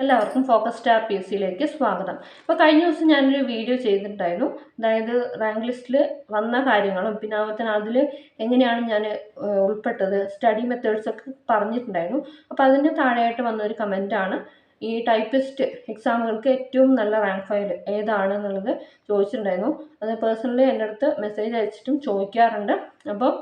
എല്ലാവർക്കും focus star P S സിയിലേക്ക് സ്വാഗതം. അപ്പോൾ കഴിഞ്ഞ ദിവസം ഞാനൊരു വീഡിയോ ചെയ്തിട്ടുണ്ടായിരുന്നു. അതായത് റാങ്ക് ലിസ്റ്റിൽ വന്ന കാര്യങ്ങളും പിന്നെ അതുപോലെ തന്നെ അതിൽ എങ്ങനെയാണ് ഞാൻ ഉൾപ്പെട്ടത്, സ്റ്റഡി മെത്തേഡ്സ് ഒക്കെ പറഞ്ഞിട്ടുണ്ടായിരുന്നു. അപ്പോൾ അതിൻ്റെ താഴെയായിട്ട് വന്നൊരു കമൻറ്റാണ് ഈ ടൈപ്പിസ്റ്റ് എക്സാമുകൾക്ക് ഏറ്റവും നല്ല റാങ്ക് ഫയൽ ഏതാണെന്നുള്ളത് ചോദിച്ചിട്ടുണ്ടായിരുന്നു. അത് പേഴ്സണലി എൻ്റെ അടുത്ത് മെസ്സേജ് അയച്ചിട്ടും ചോദിക്കാറുണ്ട്. അപ്പോൾ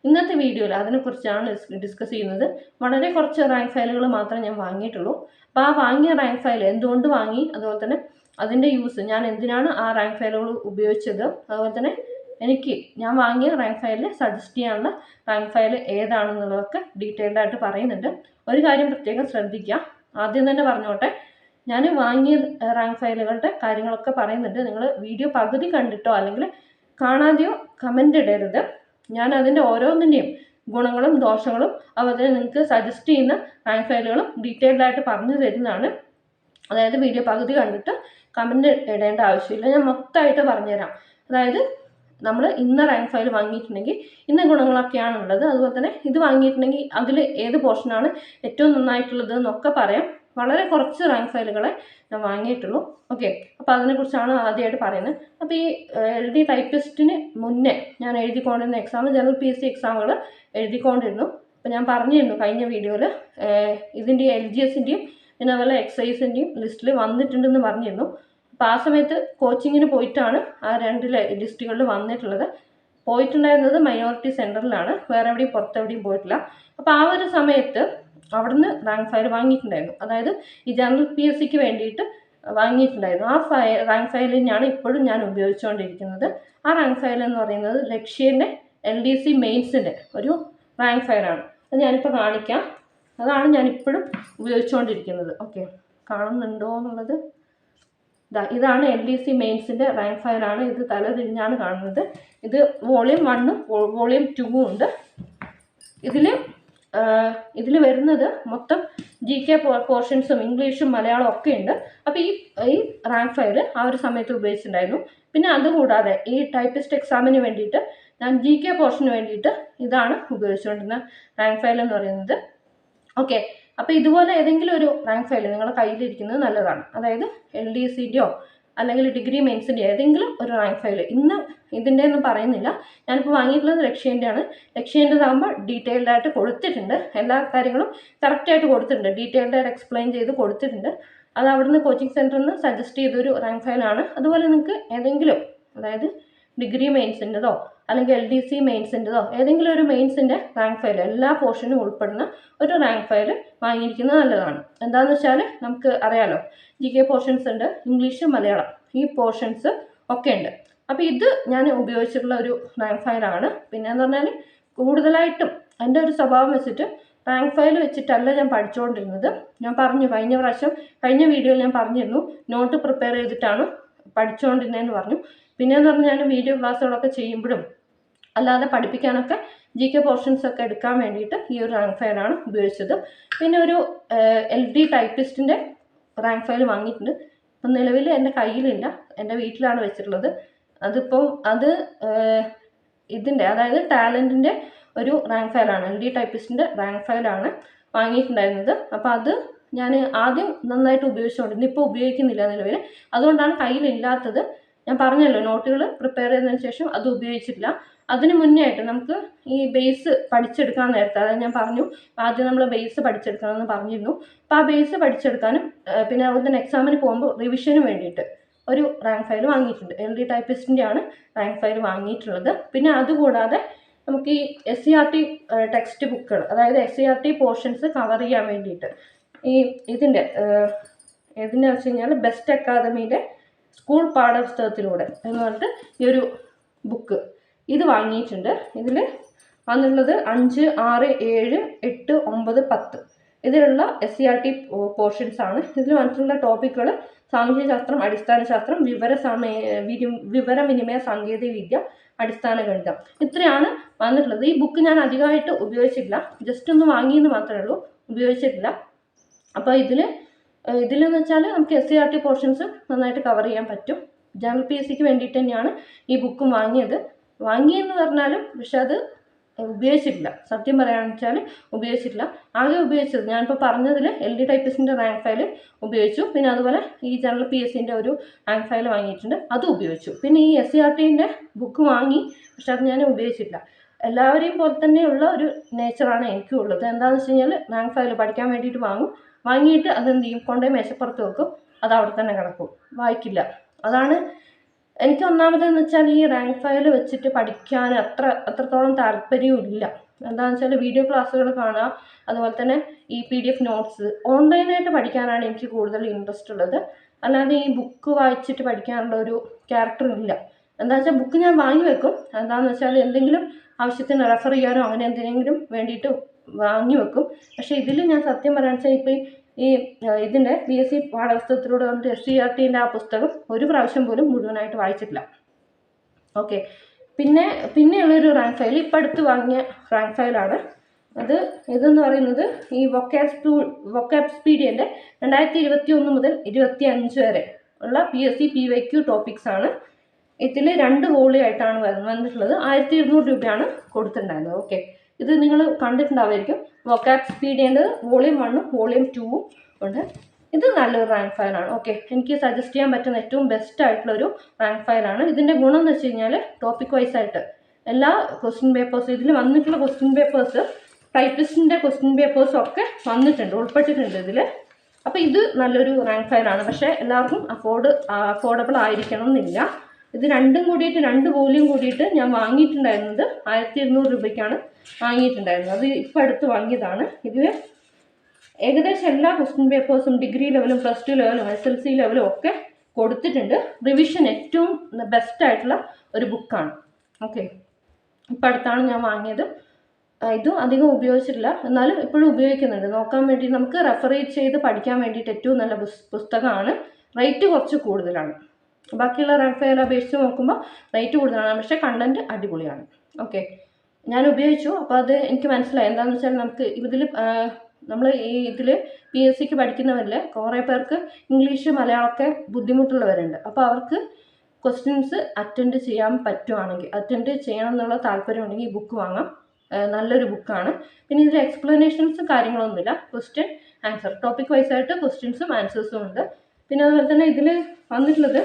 ഇന്നത്തെ വീഡിയോയിൽ അതിനെക്കുറിച്ചാണ് ഡിസ്കസ് ചെയ്യുന്നത്. വളരെ കുറച്ച് റാങ്ക് ഫയലുകൾ മാത്രമേ ഞാൻ വാങ്ങിയിട്ടുള്ളൂ. അപ്പോൾ ആ വാങ്ങിയ റാങ്ക് ഫയൽ എന്തുകൊണ്ട് വാങ്ങി, അതുപോലെ തന്നെ അതിൻ്റെ യൂസ്, ഞാൻ എന്തിനാണ് ആ റാങ്ക് ഫയലുകൾ ഉപയോഗിച്ചത്, അതുപോലെ തന്നെ ഞാൻ വാങ്ങിയ റാങ്ക് ഫയലിൽ സജസ്റ്റ് ചെയ്യാനുള്ള റാങ്ക് ഫയൽ ഏതാണെന്നുള്ളതൊക്കെ ഡീറ്റെയിൽഡ് ആയിട്ട് പറയുന്നുണ്ട്. ഒരു കാര്യം പ്രത്യേകം ശ്രദ്ധിക്കുക, ആദ്യം തന്നെ പറഞ്ഞോട്ടെ, ഞാൻ വാങ്ങിയ റാങ്ക് ഫയലുകളുടെ കാര്യങ്ങളൊക്കെ പറയുന്നുണ്ട്. നിങ്ങൾ വീഡിയോ പകുതി കണ്ടിട്ടോ അല്ലെങ്കിൽ കാണാതെയോ കമൻ്റ് ഇടരുത്. ഞാൻ അതിൻ്റെ ഓരോന്നിൻ്റെയും ഗുണങ്ങളും ദോഷങ്ങളും അതുപോലെ തന്നെ നിങ്ങൾക്ക് സജസ്റ്റ് ചെയ്യുന്ന റാങ്ക് ഫയലുകളും ഡീറ്റെയിൽഡ് ആയിട്ട് പറഞ്ഞു തരുന്നതാണ്. അതായത് വീഡിയോ പകുതി കണ്ടിട്ട് കമൻറ്റ് ഇടേണ്ട ആവശ്യമില്ല, ഞാൻ മൊത്തമായിട്ട് പറഞ്ഞുതരാം. അതായത് നമ്മൾ ഇന്ന റാങ്ക് ഫയൽ വാങ്ങിയിട്ടുണ്ടെങ്കിൽ ഇന്ന ഗുണങ്ങളൊക്കെയാണുള്ളത്, അതുപോലെ തന്നെ ഇത് വാങ്ങിയിട്ടുണ്ടെങ്കിൽ അതിൽ ഏത് പോർഷനാണ് ഏറ്റവും നന്നായിട്ടുള്ളത് എന്നൊക്കെ പറയാം. വളരെ കുറച്ച് റാങ്ക് ഫയലുകളെ ഞാൻ വാങ്ങിയിട്ടുള്ളൂ. ഓക്കെ, അപ്പോൾ അതിനെക്കുറിച്ചാണ് ആദ്യമായിട്ട് പറയുന്നത്. അപ്പോൾ ഈ LD ടൈപ്പിസ്റ്റിന് മുന്നേ ഞാൻ എഴുതിക്കൊണ്ടിരുന്ന എക്സാം ജനറൽ PSC എക്സാമുകൾ എഴുതിക്കൊണ്ടിരുന്നു. അപ്പോൾ ഞാൻ പറഞ്ഞിരുന്നു കഴിഞ്ഞ വീഡിയോയിൽ ഇതിൻ്റെ LGSൻ്റെയും പിന്നെ അതുപോലെ എക്സൈസിൻ്റെയും ലിസ്റ്റിൽ വന്നിട്ടുണ്ടെന്ന് പറഞ്ഞിരുന്നു. അപ്പോൾ ആ സമയത്ത് കോച്ചിങ്ങിന് പോയിട്ടാണ് ആ രണ്ട് ലിസ്റ്റുകളിൽ വന്നിട്ടുള്ളത്. പോയിട്ടുണ്ടായിരുന്നത് മൈനോറിറ്റി സെൻറ്ററിലാണ്, വേറെ എവിടെയും പുറത്തെവിടെയും പോയിട്ടില്ല. അപ്പോൾ ആ ഒരു സമയത്ത് അവിടുന്ന് റാങ്ക് ഫയൽ വാങ്ങിയിട്ടുണ്ടായിരുന്നു. അതായത് ഈ ജനറൽ PSCക്ക് വേണ്ടിയിട്ട് വാങ്ങിയിട്ടുണ്ടായിരുന്നു. ആ റാങ്ക് ഫയൽ തന്നെയാണ് ഇപ്പോഴും ഞാൻ ഉപയോഗിച്ചുകൊണ്ടിരിക്കുന്നത്. ആ റാങ്ക് ഫയൽ എന്ന് പറയുന്നത് ലക്ഷ്യൻ്റെ LDC മെയിൻസിൻ്റെ ഒരു റാങ്ക് ഫയലാണ്. അത് ഞാനിപ്പോൾ കാണിക്കാം. അതാണ് ഞാനിപ്പോഴും ഉപയോഗിച്ചുകൊണ്ടിരിക്കുന്നത്. ഓക്കെ, കാണുന്നുണ്ടോ എന്നുള്ളത്. ഇതാണ് LDC മെയിൻസിൻ്റെ റാങ്ക് ഫയലാണ്. ഇത് തല തിരിഞ്ഞാണ് കാണുന്നത്. ഇത് വോളിയം 1ഉം വോളിയം 2ഉം ഉണ്ട്. ഇതിൽ വരുന്നത് മൊത്തം GK പോർഷൻസും ഇംഗ്ലീഷും മലയാളം ഒക്കെ ഉണ്ട്. അപ്പോൾ ഈ റാങ്ക് ഫയൽ ആ ഒരു സമയത്ത് ഉപയോഗിച്ചിട്ടുണ്ടായിരുന്നു. പിന്നെ അതുകൂടാതെ ഈ ടൈപ്പിസ്റ്റ് എക്സാമിന് വേണ്ടിയിട്ട് ഞാൻ GK പോർഷന് വേണ്ടിയിട്ട് ഇതാണ് ഉപയോഗിച്ചുകൊണ്ടിരുന്ന റാങ്ക് ഫയൽ എന്ന് പറയുന്നത്. ഓക്കെ, അപ്പോൾ ഇതുപോലെ ഏതെങ്കിലും ഒരു റാങ്ക് ഫയൽ നിങ്ങളുടെ കയ്യിലിരിക്കുന്നത് നല്ലതാണ്. അതായത് LDCൻ്റെയോ അല്ലെങ്കിൽ ഡിഗ്രി മെയിൻസിൻ്റെ ഏതെങ്കിലും ഒരു റാങ്ക് ഫയൽ. ഇന്ന് ഇതിൻ്റെ ഒന്നും പറയുന്നില്ല, ഞാനിപ്പോൾ വാങ്ങിയിട്ടുള്ളത് ലക്ഷ്യൻ്റെയാണ്. ലക്ഷ്യൻ്റെതാകുമ്പോൾ ഡീറ്റെയിൽഡ് ആയിട്ട് കൊടുത്തിട്ടുണ്ട്, എല്ലാ കാര്യങ്ങളും കറക്റ്റായിട്ട് കൊടുത്തിട്ടുണ്ട്, ഡീറ്റെയിൽഡ് ആയിട്ട് എക്സ്പ്ലെയിൻ ചെയ്ത് കൊടുത്തിട്ടുണ്ട്. അത് അവിടുന്ന് കോച്ചിങ് സെൻറ്ററിൽ നിന്ന് സജസ്റ്റ് ചെയ്തൊരു റാങ്ക് ഫയലാണ്. അതുപോലെ നിങ്ങൾക്ക് ഏതെങ്കിലും, അതായത് ഡിഗ്രി മെയിൻസിൻ്റെതോ അല്ലെങ്കിൽ LDC മെയിൻസിൻ്റെതോ ഏതെങ്കിലും ഒരു മെയിൻസിൻ്റെ റാങ്ക് ഫയൽ, എല്ലാ പോർഷനും ഉൾപ്പെടുന്ന ഒരു റാങ്ക് ഫയൽ വാങ്ങിയിരിക്കുന്നത് നല്ലതാണ്. എന്താണെന്ന് വെച്ചാൽ നമുക്ക് അറിയാലോ, GK പോർഷൻസ് ഉണ്ട്, ഇംഗ്ലീഷ് മലയാളം ഈ പോർഷൻസ് ഒക്കെ ഉണ്ട്. അപ്പോൾ ഇത് ഞാൻ ഉപയോഗിച്ചിട്ടുള്ള ഒരു റാങ്ക് ഫയലാണ്. പിന്നെ എന്ന് പറഞ്ഞാൽ കൂടുതലായിട്ടും എൻ്റെ ഒരു സ്വഭാവം വെച്ചിട്ട് റാങ്ക് ഫയൽ വെച്ചിട്ടല്ല ഞാൻ പഠിച്ചുകൊണ്ടിരുന്നത്. ഞാൻ പറഞ്ഞു കഴിഞ്ഞ വീഡിയോയിൽ ഞാൻ പറഞ്ഞിരുന്നു, നോട്ട് പ്രിപ്പയർ ചെയ്തിട്ടാണ് പഠിച്ചുകൊണ്ടിരുന്നതെന്ന് പറഞ്ഞു. പിന്നെയെന്ന് പറഞ്ഞാൽ വീഡിയോ ക്ലാസ്സുകളൊക്കെ ചെയ്യുമ്പോഴും അല്ലാതെ പഠിപ്പിക്കാനൊക്കെ GK പോർഷൻസ് ഒക്കെ എടുക്കാൻ വേണ്ടിയിട്ട് ഈ ഒരു റാങ്ക് ഫയലാണ് ഉപയോഗിച്ചത്. പിന്നെ ഒരു LD ടൈപ്പിസ്റ്റിൻ്റെ റാങ്ക് ഫയൽ വാങ്ങിയിട്ടുണ്ട്. ഇപ്പം നിലവിൽ എൻ്റെ കയ്യിലില്ല, എൻ്റെ വീട്ടിലാണ് വെച്ചിട്ടുള്ളത്. അത് ഇതിൻ്റെ, അതായത് ടാലൻറ്റിൻ്റെ ഒരു റാങ്ക് ഫയലാണ്, LD ടൈപ്പിസ്റ്റിൻ്റെ റാങ്ക് ഫയലാണ് വാങ്ങിയിട്ടുണ്ടായിരുന്നത്. അപ്പോൾ അത് ഞാൻ ആദ്യം നന്നായിട്ട് ഉപയോഗിച്ചുകൊണ്ടിരുന്നു, ഇപ്പോൾ ഉപയോഗിക്കുന്നില്ല നിലവിൽ. അതുകൊണ്ടാണ് കയ്യിലില്ലാത്തത്. ഞാൻ പറഞ്ഞല്ലോ, നോട്ടുകൾ പ്രിപ്പയർ ചെയ്തതിന് ശേഷം അത് ഉപയോഗിച്ചിട്ടില്ല. അതിന് മുന്നേ ആയിട്ട് നമുക്ക് ഈ ബേസ് പഠിച്ചെടുക്കാൻ നേരത്തെ, അതായത് ഞാൻ പറഞ്ഞു ആദ്യം നമ്മൾ ബേസ് പഠിച്ചെടുക്കണമെന്ന് പറഞ്ഞിരുന്നു. അപ്പോൾ ആ ബേസ് പഠിച്ചെടുക്കാനും പിന്നെ അതുപോലെ തന്നെ എക്സാമിന് പോകുമ്പോൾ റിവിഷന് വേണ്ടിയിട്ട് ഒരു റാങ്ക് ഫയൽ വാങ്ങിയിട്ടുണ്ട്. LD ടൈപ്പിസ്റ്റിൻ്റെയാണ് റാങ്ക് ഫയൽ വാങ്ങിയിട്ടുള്ളത്. പിന്നെ അതുകൂടാതെ നമുക്ക് ഈ SCERT ടെക്സ്റ്റ് ബുക്കുകൾ, അതായത് SCERT പോർഷൻസ് കവർ ചെയ്യാൻ വേണ്ടിയിട്ട് ഇതിൻ്റെ വെച്ച് കഴിഞ്ഞാൽ ബെസ്റ്റ് അക്കാദമിയുടെ സ്കൂൾ പാഠപുസ്തകത്തിലൂടെ എന്ന് പറഞ്ഞിട്ട് ഈ ഒരു ബുക്ക് ഇത് വാങ്ങിയിട്ടുണ്ട്. ഇതിൽ വന്നിട്ടുള്ളത് 5, 6, 7, 8, 9, 10 ഇതിലുള്ള SCERT പോർഷൻസ് ആണ്. ഇതിൽ വന്നിട്ടുള്ള ടോപ്പിക്കുകൾ സാമൂഹ്യശാസ്ത്രം, അടിസ്ഥാന ശാസ്ത്രം, വിവരവിനിമയ സാങ്കേതിക വിദ്യ, അടിസ്ഥാന ഗണിതം, ഇത്രയാണ് വന്നിട്ടുള്ളത്. ഈ ബുക്ക് ഞാൻ അധികമായിട്ട് ഉപയോഗിച്ചിട്ടില്ല, ജസ്റ്റ് ഒന്ന് വാങ്ങിയെന്ന് മാത്രമേ ഉള്ളൂ, ഉപയോഗിച്ചിട്ടില്ല. അപ്പോൾ ഇതിലെന്ന് വെച്ചാൽ നമുക്ക് SCERT പോർഷൻസ് നന്നായിട്ട് കവർ ചെയ്യാൻ പറ്റും. ജനറൽ PSCക്ക് വേണ്ടിയിട്ട് തന്നെയാണ് ഈ ബുക്കും വാങ്ങിയെന്ന് പറഞ്ഞാലും, പക്ഷെ അത് ഉപയോഗിച്ചിട്ടില്ല. സത്യം പറയുകയാണെന്ന് വെച്ചാൽ ഉപയോഗിച്ചിട്ടില്ല. ആകെ ഉപയോഗിച്ചത് ഞാനിപ്പോൾ പറഞ്ഞതിൽ LD ടൈപ്പിസ്റ്റിൻ്റെ റാങ്ക് ഫയൽ ഉപയോഗിച്ചു. പിന്നെ അതുപോലെ ഈ ജനറൽ PSCൻ്റെ ഒരു റാങ്ക് ഫയൽ വാങ്ങിയിട്ടുണ്ട്, അതും ഉപയോഗിച്ചു. പിന്നെ ഈ SCRTൻ്റെ ബുക്ക് വാങ്ങി, പക്ഷെ അത് ഞാൻ ഉപയോഗിച്ചിട്ടില്ല. എല്ലാവരെയും പോലെ തന്നെയുള്ള ഒരു നേച്ചറാണ് എനിക്കും ഉള്ളത്. എന്താണെന്ന് വെച്ച് കഴിഞ്ഞാൽ റാങ്ക് ഫയൽ പഠിക്കാൻ വേണ്ടിയിട്ട് വാങ്ങിയിട്ട് അതെന്ത് ചെയ്യും, കൊണ്ടുപോയി മേശപ്പുറത്ത് വെക്കും, അത് അവിടെ തന്നെ കിടക്കും, വായിക്കില്ല. അതാണ് എനിക്ക് ഒന്നാമതെന്ന് വെച്ചാൽ ഈ റാങ്ക് ഫയൽ വെച്ചിട്ട് പഠിക്കാൻ അത്രത്തോളം താല്പര്യവും ഇല്ല. എന്താണെന്ന് വെച്ചാൽ വീഡിയോ ക്ലാസ്സുകൾ കാണുക, അതുപോലെ തന്നെ ഈ PDF നോട്ട്സ് ഓൺലൈനായിട്ട് പഠിക്കാനാണ് എനിക്ക് കൂടുതൽ ഇൻട്രസ്റ്റ് ഉള്ളത്. അല്ലാതെ ഈ ബുക്ക് വായിച്ചിട്ട് പഠിക്കാനുള്ള ഒരു ക്യാരക്ടർ ഇല്ല. എന്താണെന്ന് വെച്ചാൽ ബുക്ക് ഞാൻ വാങ്ങി വെക്കും, എന്താണെന്ന് വെച്ചാൽ എന്തെങ്കിലും ആവശ്യത്തിന് റെഫർ ചെയ്യാനോ അങ്ങനെ എന്തെങ്കിലും വേണ്ടിയിട്ട് വാങ്ങി വെക്കും. പക്ഷേ ഇതിൽ ഞാൻ സത്യം പറയാന്ന് വെച്ചാൽ ഇപ്പോൾ ഈ ഇതിൻ്റെ PSC പാഠപുസ്തകത്തിലൂടെ വന്നിട്ട് SCRTൻ്റെ ആ പുസ്തകം ഒരു പ്രാവശ്യം പോലും മുഴുവനായിട്ട് വായിച്ചിട്ടില്ല. ഓക്കെ, പിന്നെയുള്ളൊരു റാങ്ക് ഫയൽ ഇപ്പം അടുത്ത് വാങ്ങിയ റാങ്ക് ഫയലാണ്. ഇതെന്ന് പറയുന്നത് ഈ വൊക്കാബ്സ്പീഡിയൻ്റെ 2021 മുതൽ 2025 വരെ ഉള്ള PSC PYQ ടോപ്പിക്സ് ആണ്. ഇതിൽ 2 വോളിയായിട്ടാണ് വന്നിട്ടുള്ളത്. 1200 രൂപയാണ് കൊടുത്തിട്ടുണ്ടായിരുന്നത്. ഓക്കെ, ഇത് നിങ്ങൾ കണ്ടിട്ടുണ്ടാവുമായിരിക്കും. വൊക്കാബ്സ്പീഡിയൻ്റെ വോളിയം 1ഉം വോളിയം 2ഉം ഉണ്ട്. ഇത് നല്ലൊരു റാങ്ക് ഫയലാണ്. ഓക്കെ, എനിക്ക് സജസ്റ്റ് ചെയ്യാൻ പറ്റുന്ന ഏറ്റവും ബെസ്റ്റ് ആയിട്ടുള്ളൊരു റാങ്ക് ഫയലാണ്. ഇതിൻ്റെ ഗുണം എന്ന് വെച്ച് കഴിഞ്ഞാൽ ടോപ്പിക് വൈസ് ആയിട്ട് എല്ലാ ക്വസ്റ്റ്യൻ പേപ്പേഴ്സും ഇതിൽ വന്നിട്ടുള്ള ക്വസ്റ്റ്യൻ പേപ്പേഴ്സ്, ടൈപ്പിസ്റ്റിൻ്റെ ക്വസ്റ്റ്യൻ പേപ്പേഴ്സും ഒക്കെ ഉൾപ്പെട്ടിട്ടുണ്ട് ഇതിൽ. അപ്പോൾ ഇത് നല്ലൊരു റാങ്ക് ഫയലാണ്. പക്ഷേ എല്ലാവർക്കും അഫോർഡബിൾ ആയിരിക്കണം എന്നില്ല. ഇത് 2 വോളിയം കൂടിയിട്ട് ഞാൻ വാങ്ങിയിട്ടുണ്ടായിരുന്നത് 1200 രൂപയ്ക്കാണ് വാങ്ങിയിട്ടുണ്ടായിരുന്നത്. അത് ഇപ്പം അടുത്ത് വാങ്ങിയതാണ്. ഇതിൽ ഏകദേശം എല്ലാ ക്വസ്റ്റ്യൻ പേപ്പേഴ്സും ഡിഗ്രി ലെവലും +2 ലെവലും SLC ലെവലും ഒക്കെ കൊടുത്തിട്ടുണ്ട്. റിവിഷൻ ഏറ്റവും ബെസ്റ്റ് ആയിട്ടുള്ള ഒരു ബുക്കാണ്. ഓക്കെ, ഇപ്പം അടുത്താണ് ഞാൻ വാങ്ങിയത്. ഇതും അധികം ഉപയോഗിച്ചിട്ടില്ല, എന്നാലും ഇപ്പോഴും ഉപയോഗിക്കുന്നുണ്ട്. നോക്കാൻ വേണ്ടി നമുക്ക് റെഫർ ചെയ്ത് പഠിക്കാൻ വേണ്ടിയിട്ട് ഏറ്റവും നല്ല പുസ്തകമാണ്. റേറ്റ് കുറച്ച് കൂടുതലാണ്. ബാക്കിയുള്ള റാങ്ക് ഫയൽ അപേക്ഷിച്ച് നോക്കുമ്പോൾ റേറ്റ് കൂടുതലാണ്, പക്ഷേ കണ്ടൻറ്റ് അടിപൊളിയാണ്. ഓക്കെ, ഞാൻ ഉപയോഗിച്ചു. അപ്പോൾ അത് എനിക്ക് മനസ്സിലായി. എന്താണെന്ന് വെച്ചാൽ നമുക്ക് നമ്മൾ ഇതിൽ PSCക്ക് പഠിക്കുന്നവരിൽ കുറേ പേർക്ക് ഇംഗ്ലീഷ് മലയാളമൊക്കെ ബുദ്ധിമുട്ടുള്ളവരുണ്ട്. അപ്പോൾ അവർക്ക് ക്വസ്റ്റ്യൻസ് അറ്റൻഡ് ചെയ്യണം എന്നുള്ള താല്പര്യമുണ്ടെങ്കിൽ ഈ ബുക്ക് വാങ്ങാം. നല്ലൊരു ബുക്കാണ്. പിന്നെ ഇതിൽ എക്സ്പ്ലനേഷൻസ് കാര്യങ്ങളൊന്നുമില്ല. ക്വസ്റ്റ്യൻ ആൻസർ ടോപ്പിക് വൈസ് ആയിട്ട് ക്വസ്റ്റ്യൻസും ആൻസേഴ്സും ഉണ്ട്. പിന്നെ അതുപോലെ തന്നെ ഇതിൽ വന്നിട്ടുള്ളത്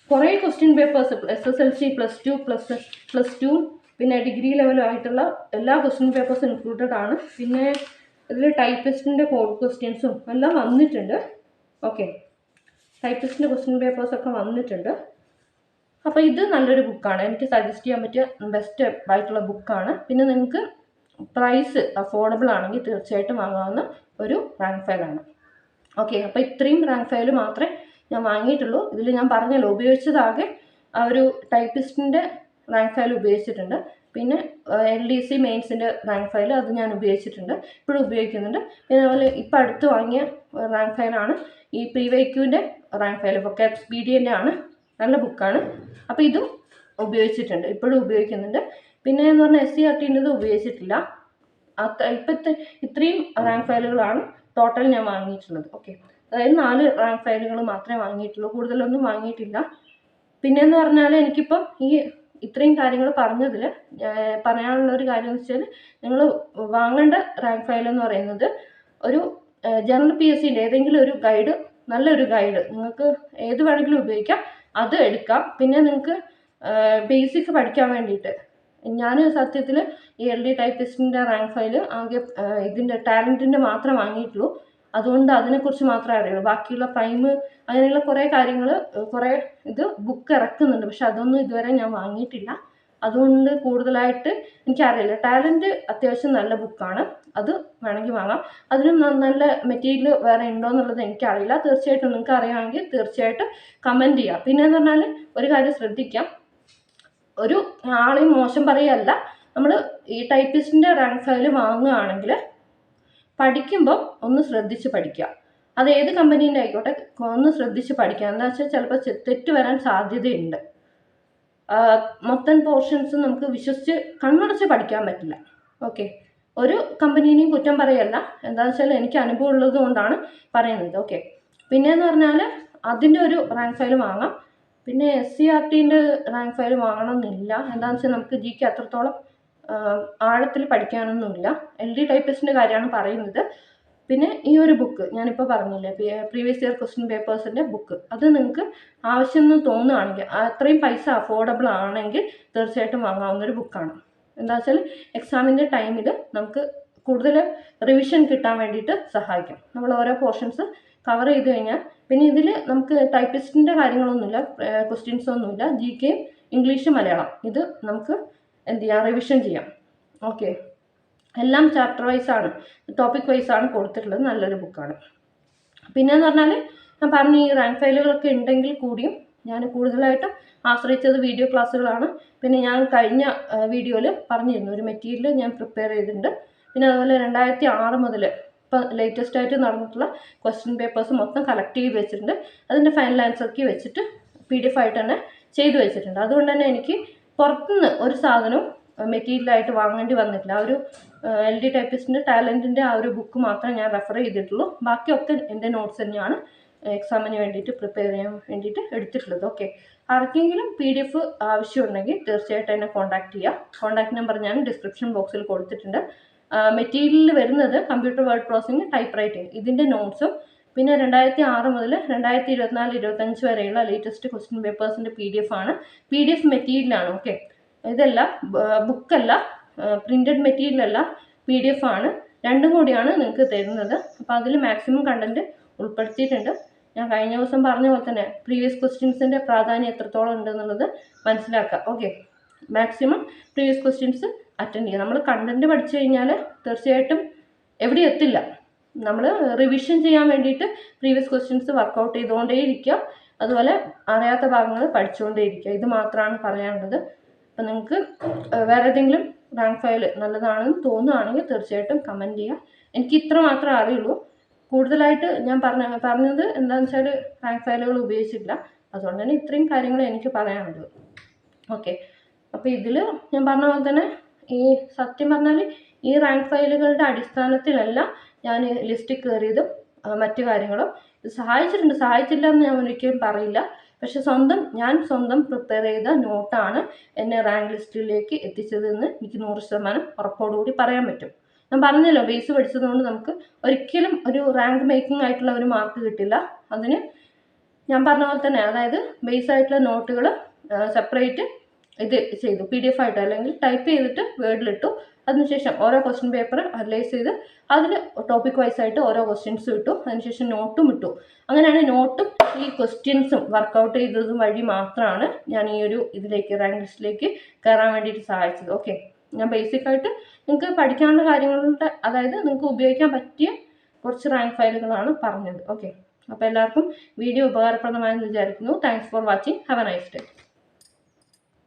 കുറേ ക്വസ്റ്റ്യൻ പേപ്പേഴ്സ് SSLC +2 പിന്നെ ഡിഗ്രി ലെവലുമായിട്ടുള്ള എല്ലാ ക്വസ്റ്റ്യൻ പേപ്പേഴ്സും ഇൻക്ലൂഡഡ് ആണ്. പിന്നെ ഇതിൽ ടൈപ്പിസ്റ്റിൻ്റെ കോഡ് ക്വസ്റ്റ്യൻസും എല്ലാം വന്നിട്ടുണ്ട്. ഓക്കെ, ടൈപ്പിസ്റ്റിൻ്റെ ക്വസ്റ്റ്യൻ പേപ്പേഴ്സൊക്കെ വന്നിട്ടുണ്ട്. അപ്പോൾ ഇത് നല്ലൊരു ബുക്കാണ്. എനിക്ക് സജസ്റ്റ് ചെയ്യാൻ പറ്റിയ ബെസ്റ്റ് ആയിട്ടുള്ള ബുക്കാണ്. പിന്നെ നിങ്ങൾക്ക് പ്രൈസ് അഫോർഡബിൾ ആണെങ്കിൽ തീർച്ചയായിട്ടും വാങ്ങാവുന്ന ഒരു റാങ്ക് ഫയലാണ്. ഓക്കെ, അപ്പോൾ ഇത്രയും റാങ്ക് ഫയൽ മാത്രമേ ഞാൻ വാങ്ങിയിട്ടുള്ളൂ. ഇതിൽ ഞാൻ പറഞ്ഞല്ലോ, ഉപയോഗിച്ചതാകെ ആ ഒരു ടൈപ്പിസ്റ്റിൻ്റെ റാങ്ക് ഫയൽ ഉപയോഗിച്ചിട്ടുണ്ട്. പിന്നെ LDC മെയിൻസിൻ്റെ റാങ്ക് ഫയൽ അത് ഞാൻ ഉപയോഗിച്ചിട്ടുണ്ട്, ഇപ്പോഴും ഉപയോഗിക്കുന്നുണ്ട്. പിന്നെ അതുപോലെ ഇപ്പം അടുത്ത് വാങ്ങിയ റാങ്ക് ഫയലാണ് ഈ PYQൻ്റെ റാങ്ക് ഫയൽ. വൊക്കാബ്സ്പീഡിയൻ്റെ ആണ്, നല്ല ബുക്കാണ്. അപ്പോൾ ഇതും ഉപയോഗിച്ചിട്ടുണ്ട്, ഇപ്പോഴും ഉപയോഗിക്കുന്നുണ്ട്. പിന്നെ എന്ന് പറഞ്ഞാൽ SCRTൻ്റെത് ഉപയോഗിച്ചിട്ടില്ല. ഇപ്പോഴത്തെ ഇത്രയും റാങ്ക് ഫയലുകളാണ് ടോട്ടൽ ഞാൻ വാങ്ങിയിട്ടുള്ളത്. ഓക്കെ, അതായത് 4 റാങ്ക് ഫയലുകൾ മാത്രമേ വാങ്ങിയിട്ടുള്ളൂ, കൂടുതലൊന്നും വാങ്ങിയിട്ടില്ല. പിന്നെയെന്ന് പറഞ്ഞാൽ എനിക്കിപ്പം ഈ ഇത്രയും കാര്യങ്ങൾ പറഞ്ഞതിൽ പറയാനുള്ളൊരു കാര്യം എന്ന് വെച്ചാൽ, നിങ്ങൾ വാങ്ങേണ്ട റാങ്ക് ഫയൽ എന്ന് പറയുന്നത് ഒരു ജനറൽ PSCൻ്റെ ഏതെങ്കിലും ഒരു ഗൈഡ്, നല്ലൊരു ഗൈഡ് നിങ്ങൾക്ക് ഏത് വേണമെങ്കിലും ഉപയോഗിക്കാം, അത് എടുക്കാം. പിന്നെ നിങ്ങൾക്ക് ബേസിക് പഠിക്കാൻ വേണ്ടിയിട്ട് ഞാൻ സത്യത്തിൽ ഈ LD ടൈപ്പിസ്റ്റിൻ്റെ റാങ്ക് ഫയൽ ആകെ ഇതിൻ്റെ ടാലൻറ്റിൻ്റെ മാത്രമേ വാങ്ങിയിട്ടുള്ളൂ. അതുകൊണ്ട് അതിനെക്കുറിച്ച് മാത്രമേ അറിയുള്ളൂ. ബാക്കിയുള്ള പ്രൈം അങ്ങനെയുള്ള കുറേ കാര്യങ്ങൾ കുറേ ബുക്ക് ഇറക്കുന്നുണ്ട്, പക്ഷെ അതൊന്നും ഇതുവരെ ഞാൻ വാങ്ങിയിട്ടില്ല. അതുകൊണ്ട് കൂടുതലായിട്ട് എനിക്കറിയില്ല. ടാലൻറ്റ് അത്യാവശ്യം നല്ല ബുക്കാണ്, അത് വേണമെങ്കിൽ വാങ്ങാം. അതിനും നല്ല മെറ്റീരിയൽ വേറെ ഉണ്ടോ എന്നുള്ളത് എനിക്കറിയില്ല. തീർച്ചയായിട്ടും നിങ്ങൾക്ക് അറിയാമെങ്കിൽ തീർച്ചയായിട്ടും കമൻറ്റ് ചെയ്യുക. പിന്നെയെന്ന് പറഞ്ഞാൽ ഒരു കാര്യം ശ്രദ്ധിക്കാം, ഒരു ആളെയും മോശം പറയുകയല്ല, നമ്മൾ ഈ ടൈപ്പിസ്റ്റിൻ്റെ റാങ്ക് ഫയൽ വാങ്ങുകയാണെങ്കിൽ പഠിക്കുമ്പോൾ ഒന്ന് ശ്രദ്ധിച്ച് പഠിക്കുക. അത് ഏത് കമ്പനീൻ്റെ ആയിക്കോട്ടെ, ഒന്ന് ശ്രദ്ധിച്ച് പഠിക്കുക. എന്താ വെച്ചാൽ ചിലപ്പോൾ തെറ്റ് വരാൻ സാധ്യതയുണ്ട്. മൊത്തം പോർഷൻസ് നമുക്ക് വിശ്വസിച്ച് കണ്ണടച്ച് പഠിക്കാൻ പറ്റില്ല. ഓക്കെ, ഒരു കമ്പനീനെയും കുറ്റം പറയല്ല, എന്താണെന്ന് വെച്ചാൽ എനിക്ക് അനുഭവം ഉള്ളത് കൊണ്ടാണ് പറയുന്നത്. ഓക്കെ, പിന്നെയെന്ന് പറഞ്ഞാൽ അതിൻ്റെ ഒരു റാങ്ക് ഫയൽ വാങ്ങാം. പിന്നെ SCRTൻ്റെ റാങ്ക് ഫയൽ വാങ്ങണം എന്നില്ല. എന്താണെന്ന് വെച്ചാൽ നമുക്ക് GK അത്രത്തോളം ആഴത്തിൽ പഠിക്കാനൊന്നുമില്ല. LD ടൈപ്പിസ്റ്റിൻ്റെ കാര്യമാണ് പറയുന്നത്. പിന്നെ ഈ ഒരു ബുക്ക് ഞാനിപ്പോൾ പറഞ്ഞില്ലേ, പ്രീവിയസ് ഇയർ ക്വസ്റ്റ്യൻ പേപ്പേഴ്സിൻ്റെ ബുക്ക്, അത് നിങ്ങൾക്ക് ആവശ്യമെന്ന് തോന്നുകയാണെങ്കിൽ, അത്രയും പൈസ അഫോർഡബിൾ ആണെങ്കിൽ തീർച്ചയായിട്ടും വാങ്ങാവുന്നൊരു ബുക്കാണ്. എന്താ വെച്ചാൽ എക്സാമിൻ്റെ ടൈമിൽ നമുക്ക് കൂടുതൽ റിവിഷൻ കിട്ടാൻ വേണ്ടിയിട്ട് സഹായിക്കും. നമ്മൾ ഓരോ പോർഷൻസ് കവർ ചെയ്ത് കഴിഞ്ഞാൽ പിന്നെ ഇതിൽ നമുക്ക് ടൈപ്പിസ്റ്റിൻ്റെ കാര്യങ്ങളൊന്നുമില്ല, ക്വസ്റ്റ്യൻസ് ഒന്നുമില്ല. GK, ഇംഗ്ലീഷ്, മലയാളം ഇത് നമുക്ക് എന്ത് ചെയ്യാം, റിവിഷൻ ചെയ്യാം. ഓക്കെ, എല്ലാം ചാപ്റ്റർ വൈസാണ്, ടോപ്പിക് വൈസാണ് കൊടുത്തിട്ടുള്ളത്. നല്ലൊരു ബുക്കാണ്. പിന്നെയെന്ന് പറഞ്ഞാൽ ഞാൻ പറഞ്ഞ ഈ റാങ്ക് ഫയലുകളൊക്കെ ഉണ്ടെങ്കിൽ കൂടിയും ഞാൻ കൂടുതലായിട്ടും ആശ്രയിച്ചത് വീഡിയോ ക്ലാസ്സുകളാണ്. പിന്നെ ഞാൻ കഴിഞ്ഞ വീഡിയോയിൽ പറഞ്ഞിരുന്നു ഒരു മെറ്റീരിയൽ ഞാൻ പ്രിപ്പയർ ചെയ്തിട്ടുണ്ട്. പിന്നെ അതുപോലെ 2006 മുതൽ ഇപ്പോൾ ലേറ്റസ്റ്റ് ആയിട്ട് നടന്നിട്ടുള്ള ക്വസ്റ്റ്യൻ പേപ്പേഴ്സ് മൊത്തം കളക്ട് ചെയ്ത് വെച്ചിട്ടുണ്ട്. അതിൻ്റെ ഫൈനൽ ആൻസർ കീ വെച്ചിട്ട് PDF ആയിട്ട് തന്നെ ചെയ്തു വെച്ചിട്ടുണ്ട്. അതുകൊണ്ട് തന്നെ എനിക്ക് പുറത്തുനിന്ന് ഒരു സാധനവും മെറ്റീരിയലായിട്ട് വാങ്ങേണ്ടി വന്നിട്ടില്ല. ആ ഒരു LD ടൈപ്പിസ്റ്റിൻ്റെ ടാലൻറ്റിൻ്റെ ആ ഒരു ബുക്ക് മാത്രമേ ഞാൻ റെഫർ ചെയ്തിട്ടുള്ളൂ. ബാക്കിയൊക്കെ എൻ്റെ നോട്ട്സ് തന്നെയാണ് എക്സാമിന് വേണ്ടിയിട്ട് പ്രിപ്പയർ ചെയ്യാൻ വേണ്ടിയിട്ട് എടുത്തിട്ടുള്ളത്. ഓക്കെ, ആർക്കെങ്കിലും PDF ആവശ്യമുണ്ടെങ്കിൽ തീർച്ചയായിട്ടും എന്നെ കോൺടാക്ട് ചെയ്യുക. കോൺടാക്ട് നമ്പർ ഞാൻ ഡിസ്ക്രിപ്ഷൻ ബോക്സിൽ കൊടുത്തിട്ടുണ്ട്. മെറ്റീരിയലിൽ വരുന്നത് computer word processing, type writing ഇതിൻ്റെ നോട്ട്സും പിന്നെ 2006 മുതൽ 2024-25 വരെയുള്ള ലേറ്റസ്റ്റ് ക്വസ്റ്റ്യൻ പേപ്പേഴ്സിൻ്റെ PDF ആണ്. PDF മെറ്റീരിയലാണ്. ഓക്കെ, ഇതല്ല ബുക്കല്ല, പ്രിൻറ്റഡ് മെറ്റീരിയലല്ല, PDF ആണ്. രണ്ടും കൂടിയാണ് നിങ്ങൾക്ക് തരുന്നത്. അപ്പോൾ അതിൽ മാക്സിമം കണ്ടൻറ്റ് ഉൾപ്പെടുത്തിയിട്ടുണ്ട്. ഞാൻ കഴിഞ്ഞ ദിവസം പറഞ്ഞ പോലെ തന്നെ പ്രീവിയസ് ക്വസ്റ്റ്യൻസിൻ്റെ പ്രാധാന്യം എത്രത്തോളം ഉണ്ടെന്നുള്ളത് മനസ്സിലാക്കുക. Okay, maximum previous questions attend ചെയ്യുക. നമ്മൾ കണ്ടൻറ്റ് പഠിച്ചു കഴിഞ്ഞാൽ തീർച്ചയായിട്ടും എവിടെ എത്തില്ല. നമ്മൾ റിവിഷൻ ചെയ്യാൻ വേണ്ടിയിട്ട് പ്രീവിയസ് ക്വസ്റ്റ്യൻസ് വർക്കൗട്ട് ചെയ്തുകൊണ്ടേ ഇരിക്കുക. അതുപോലെ അറിയാത്ത ഭാഗങ്ങൾ പഠിച്ചുകൊണ്ടേ ഇരിക്കുക. ഇത് മാത്രമാണ് പറയാനുള്ളത്. അപ്പം നിങ്ങൾക്ക് വേറെ ഏതെങ്കിലും റാങ്ക് ഫയൽ നല്ലതാണെന്ന് തോന്നുകയാണെങ്കിൽ തീർച്ചയായിട്ടും കമൻറ്റ് ചെയ്യുക. എനിക്ക് ഇത്ര മാത്രമേ അറിയുള്ളൂ. കൂടുതലായിട്ട് ഞാൻ പറഞ്ഞത് എന്താണെന്ന് വെച്ചാൽ റാങ്ക് ഫയലുകൾ ഉപയോഗിച്ചിട്ടില്ല. അതുകൊണ്ട് തന്നെ ഇത്രയും കാര്യങ്ങൾ എനിക്ക് പറയാനുള്ളത്. ഓക്കെ, അപ്പോൾ ഇതിൽ ഞാൻ പറഞ്ഞ പോലെ തന്നെ ഈ സത്യം പറഞ്ഞാൽ ഈ റാങ്ക് ഫയലുകളുടെ അടിസ്ഥാനത്തിലല്ല ഞാൻ ലിസ്റ്റിൽ കയറിയതും മറ്റു കാര്യങ്ങളും. ഇത് സഹായിച്ചില്ല എന്ന് ഞാൻ ഒരിക്കലും പറയില്ല. പക്ഷെ ഞാൻ സ്വന്തം പ്രിപ്പയർ ചെയ്ത നോട്ടാണ് എന്നെ റാങ്ക് ലിസ്റ്റിലേക്ക് എത്തിച്ചതെന്ന് എനിക്ക് 100% ഉറപ്പോടുകൂടി പറയാൻ പറ്റും. ഞാൻ പറഞ്ഞല്ലോ, ബേസ് പഠിച്ചതുകൊണ്ട് നമുക്ക് ഒരിക്കലും ഒരു റാങ്ക് മേക്കിംഗ് ആയിട്ടുള്ള ഒരു മാർക്ക് കിട്ടില്ല. അതിന് ഞാൻ പറഞ്ഞ പോലെ തന്നെ, അതായത് ബേസ് ആയിട്ടുള്ള നോട്ടുകൾ സെപ്പറേറ്റ് ഇത് ചെയ്തു, PDF ആയിട്ട് അല്ലെങ്കിൽ ടൈപ്പ് ചെയ്തിട്ട് വേർഡിലിട്ടു. അതിനുശേഷം ഓരോ ക്വസ്റ്റ്യൻ പേപ്പർ അനലൈസ് ചെയ്ത് അതിൽ ടോപ്പിക് വൈസ് ആയിട്ട് ഓരോ ക്വസ്റ്റ്യൻസ് ഇട്ടു. അതിനുശേഷം നോട്ടും ഇട്ടു. അങ്ങനെയാണ് നോട്ടും ഈ ക്വസ്റ്റ്യൻസും വർക്കൗട്ട് ചെയ്തതും വഴി മാത്രമാണ് ഞാൻ ഈ ഒരു റാങ്ക് ലിസ്റ്റിലേക്ക് കയറാൻ വേണ്ടിയിട്ട് സഹായിച്ചത്. ഓക്കെ, ഞാൻ ബേസിക്കായിട്ട് നിങ്ങൾക്ക് പഠിക്കാനുള്ള കാര്യങ്ങളുടെ, അതായത് നിങ്ങൾക്ക് ഉപയോഗിക്കാൻ പറ്റിയ കുറച്ച് റാങ്ക് ഫയലുകളാണ് പറഞ്ഞത്. ഓക്കെ, അപ്പോൾ എല്ലാവർക്കും വീഡിയോ ഉപകാരപ്രദമായെന്ന് വിചാരിക്കുന്നു. Thanks for watching. Have A nice day.